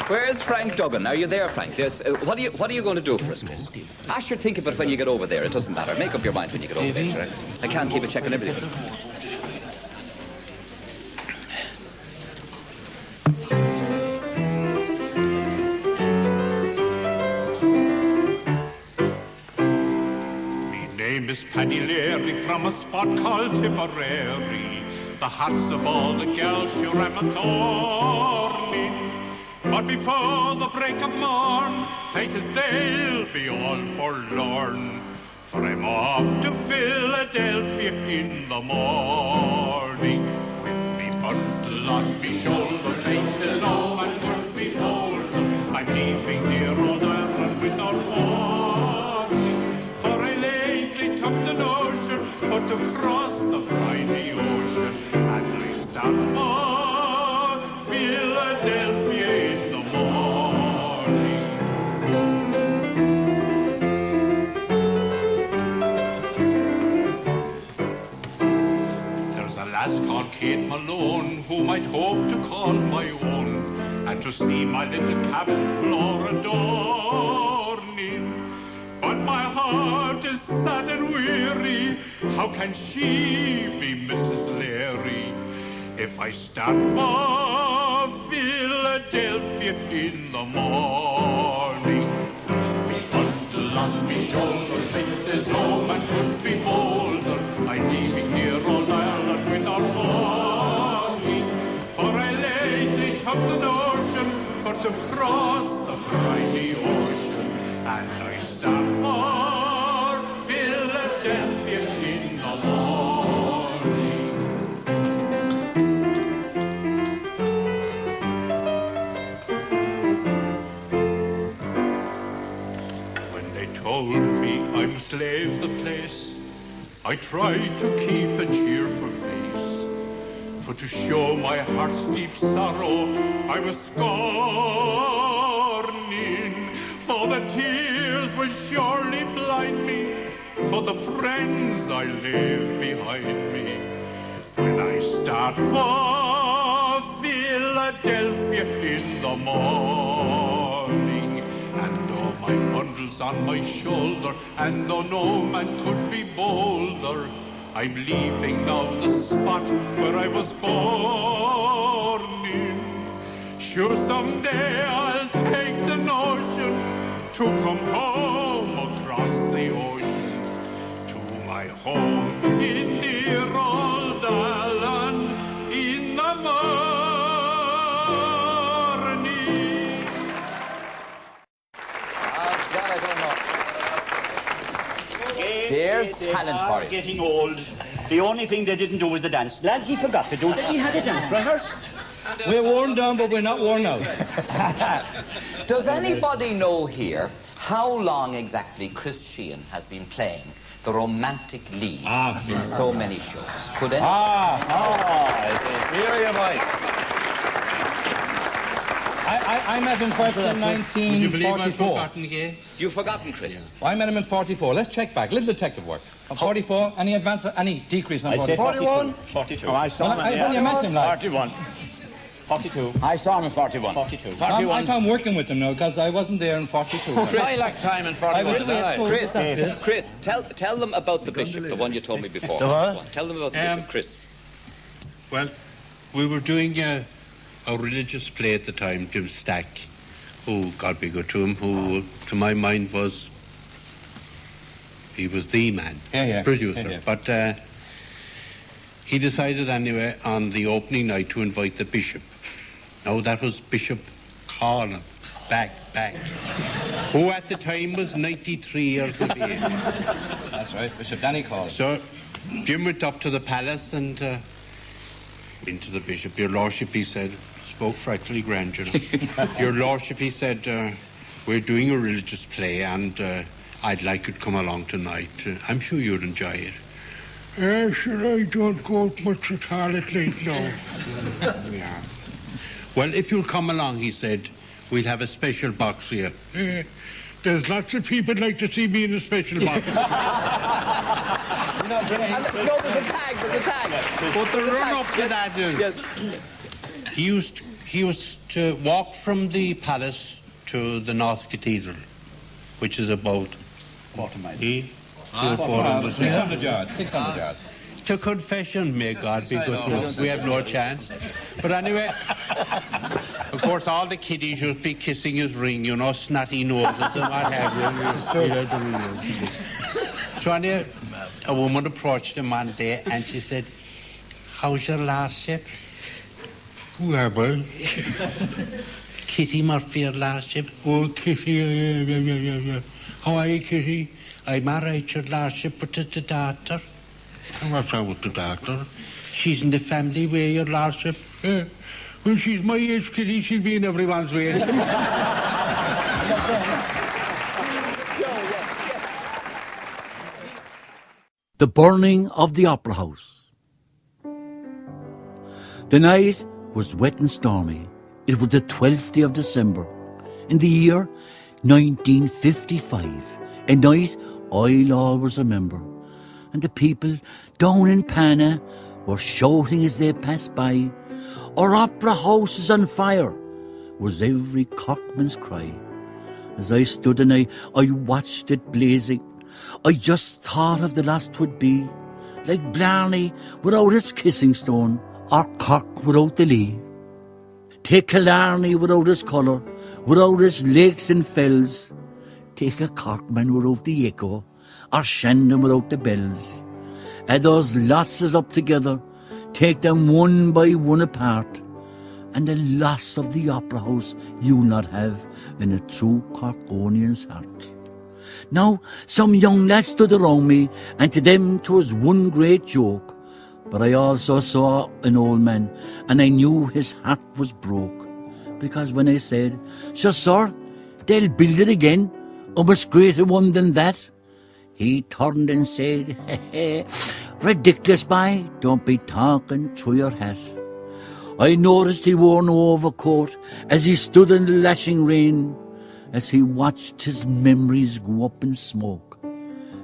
Where's Frank Duggan? Are you there, Frank? What are you going to do for us, Chris? I should think of it when you get over there. It doesn't matter. Make up your mind when you get over there, sure. I can't keep a check on everything. Me name is Paddy Leary from a spot called Tipperary. The hearts of all the gals sure I'm a thorny. But before the break of morn, fate is they'll be all forlorn. For I'm off to Philadelphia in the morning. With me bundle on me shoulder, faith is no man could be bolder. I'm leaving dear old Ireland without warning. For I lately took the notion for to cross the briny ocean. And I start for Philadelphia in the morning. There's a lass called Kate Malone whom I'd hope to call my own, and to see my little cabin floor adorning. But my heart is sad and weary. How can she be Mrs. Leary? If I start for Philadelphia in the morning. Me bundle on me shoulders, think there's no man could be bolder. I'm leaving dear old Ireland without warning. For I lately took the notion for to cross the briny ocean. And I start for Philadelphia in the morning. When they told me I must leave the place, I tried to keep a cheerful face. For to show my heart's deep sorrow, I was scorning. For the tears will surely blind me, for the friends I leave behind me. When I start for Philadelphia in the morning. And though my bundle's on my shoulder, and though no man could be bolder, I'm leaving now the spot where I was born in. Sure, someday I'll take the notion to come home across the ocean, to my home in dear old Ireland in the morning. God, I don't know. There's talent for you. Getting old. The only thing they didn't do was the dance. Lads, he forgot to do that. He had a dance rehearsed. We're worn down, but we're not worn out. Does anybody know here how long exactly Chris Sheehan has been playing the romantic lead in so many shows? Could any... Here you boy. I met him first in 1944. Would you believe I've forgotten again? You've forgotten, Chris? Yeah. Well, I met him in 44. Let's check back. Little detective work. 44, any advance, any decrease on 44? 41? 42. Oh, I saw him. I only met him, like. 41. 42. I saw him in 41. 42. 41. I'm working with him now, because I wasn't there in 42. I like time in 41. Chris, tell them about the bishop, the one you told me before. The what? Tell them about the bishop, Chris. Well, we were doing a religious play at the time, Jim Stack, who, God be good to him, who, to my mind, he was the man, producer. Yeah. But he decided anyway on the opening night to invite the bishop. Now that was Bishop Colin, back, who at the time was 93 years of age. That's right, Bishop Danny Colin. So Jim went up to the palace and into the bishop. Your lordship, he said, spoke frightfully grand, you know. Your lordship, he said, we're doing a religious play and I'd like you to come along tonight. I'm sure you'd enjoy it. Sure, I don't go much at all at late now. Yeah. Well, if you'll come along, he said, we'll have a special box for you. There's lots of people like to see me in a special box. No, there's a tag. But the run-up to that is... Yes. He used to walk from the palace to the North Cathedral, which is about Quarter mile. 400 yards. 600 yards. To confession, may God be good to us. We have no chance. But anyway, of course, all the kiddies used to be kissing his ring, you know, snotty noses and what have you. So anyway, a woman approached him one day and she said, "How's your lordship?" "Who are we?" "Kitty Murphy, your lordship." "Oh, Kitty, yeah. How are you, Kitty?" "I'm all right, your lordship, but it's the doctor." "And what's wrong with the doctor?" "She's in the family way, your lordship." "Yeah. When she's my age, Kitty, she'll be in everyone's way." The burning of the Opera House. The night was wet and stormy. It was the 12th day of December, in the year 1955, a night I'll always remember. And the people down in Pana were shouting as they passed by, "Our Opera House is on fire," was every cockman's cry. As I stood and I watched it blazing, I just thought of the last 'twould be, like Blarney without its kissing stone, or Cork without the Lee. Take Killarney without its colour, without its lakes and fells. Take a Corkman without the echo, or Shandon without the bells. Add those losses up together, take them one by one apart, and the loss of the Opera House you'll not have in a true Corkonian's heart. Now, some young lads stood around me, and to them 'twas one great joke. But I also saw an old man, and I knew his heart was broke. Because when I said, sir, they'll build it again, a much greater one than that," he turned and said, "Ridiculous, boy, don't be talking through your hat." I noticed he wore no overcoat as he stood in the lashing rain, as he watched his memories go up in smoke,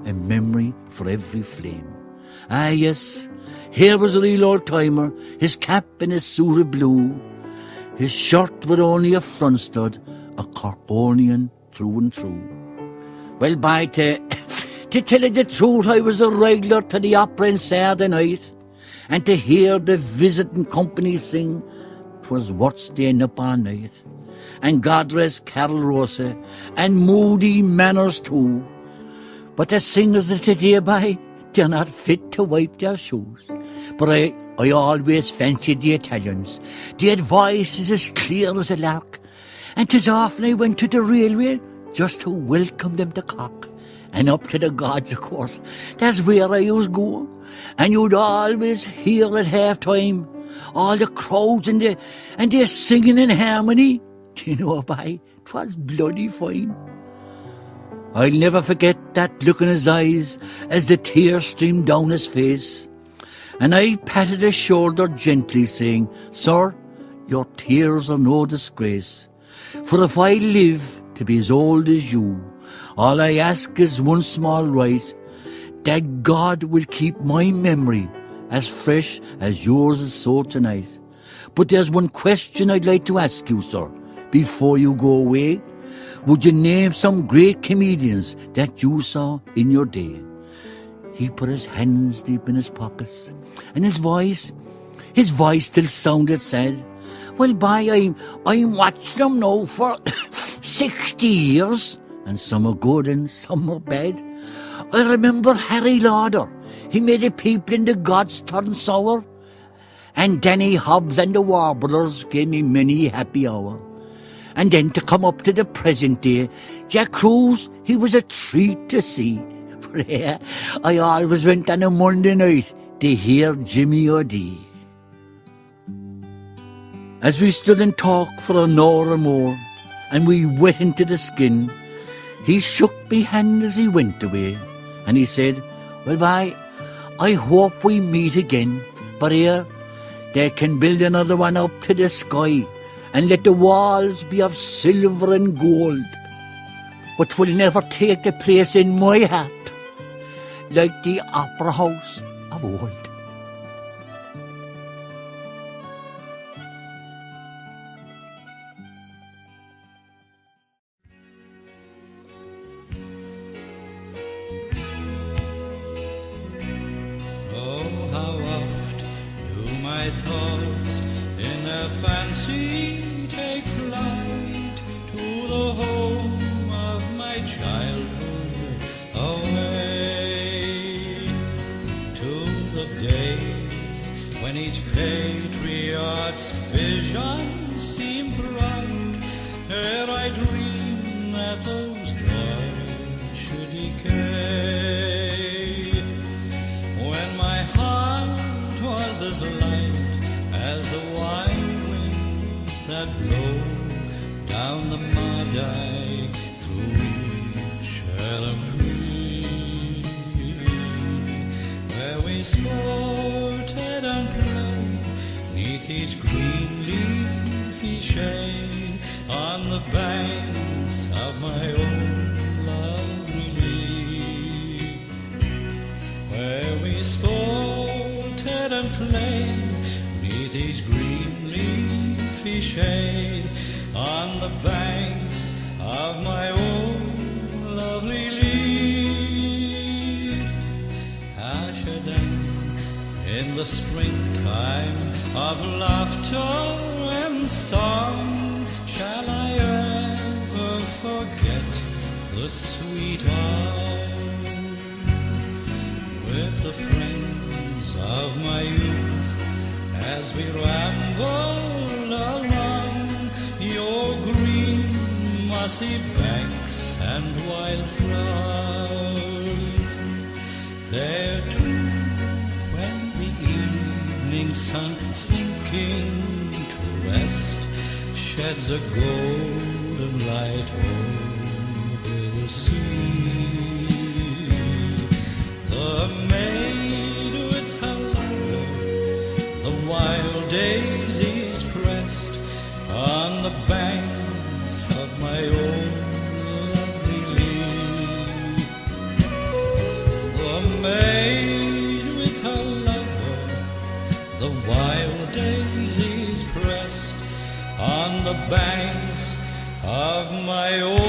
a memory for every flame. Ah, yes, here was a real old-timer, his cap and his suit of blue, his shirt with only a front stud, a Corkonian through and through. Well, by to tell you the truth, I was a regular to the opera on Saturday night, and to hear the visiting company sing, 'twas worth staying up all night. And God rest Carol Rosa, and Moody Manners too. But the singers of today, by, they're not fit to wipe their shoes. But I always fancied the Italians. They had voices as clear as a lark, and 'tis often I went to the railway just to welcome them to Cork. And up to the gods, of course, that's where I used to go. And you'd always hear at half-time all the crowds and they're singing in harmony. Do you know, by, 'twas bloody fine. I'll never forget that look in his eyes as the tears streamed down his face. And I patted his shoulder gently, saying, "Sir, your tears are no disgrace. For if I live to be as old as you, all I ask is one small right, that God will keep my memory as fresh as yours is so tonight. But there's one question I'd like to ask you, sir, before you go away. Would you name some great comedians that you saw in your day?" He put his hands deep in his pockets, and his voice still sounded sad. "Well, boy, I'm watching them now for 60 years, and some are good and some are bad. I remember Harry Lauder. He made the people in the gods turn sour. And Danny Hobbs and the Warblers gave me many a happy hour. And then to come up to the present day, Jack Cruz, he was a treat to see. For here, I always went on a Monday night to hear Jimmy O'Dea." As we stood and talked for an hour or more, and we wet into the skin, he shook me hand as he went away, and he said, "Well, bye, I hope we meet again, but here, they can build another one up to the sky, and let the walls be of silver and gold, but will never take the place in my heart like the Opera House of old." my thoughts in a fancy take flight to the home of my childhood, away to the days when each patriot's vision seemed bright, ere I dreamed that those joys should decay. When my heart was as light as the wine winds that blow down the Madai through each elm tree, where we sported and played neath each green leafy shade on the banks of my own lovely lea, where we sported and played neath each green leafy shade on the banks of my own lovely lea. Ashadam, in the springtime of laughter and song, shall I ever forget the sweet hour with the friends of my youth as we ramble along your green mossy banks and wild flowers? There too, when the evening sun sinking to rest sheds a golden light over the sea, the maid with her lover, the wild daisies pressed on the banks of my own lovely lea, the maid with her lover, the wild daisies pressed on the banks of my own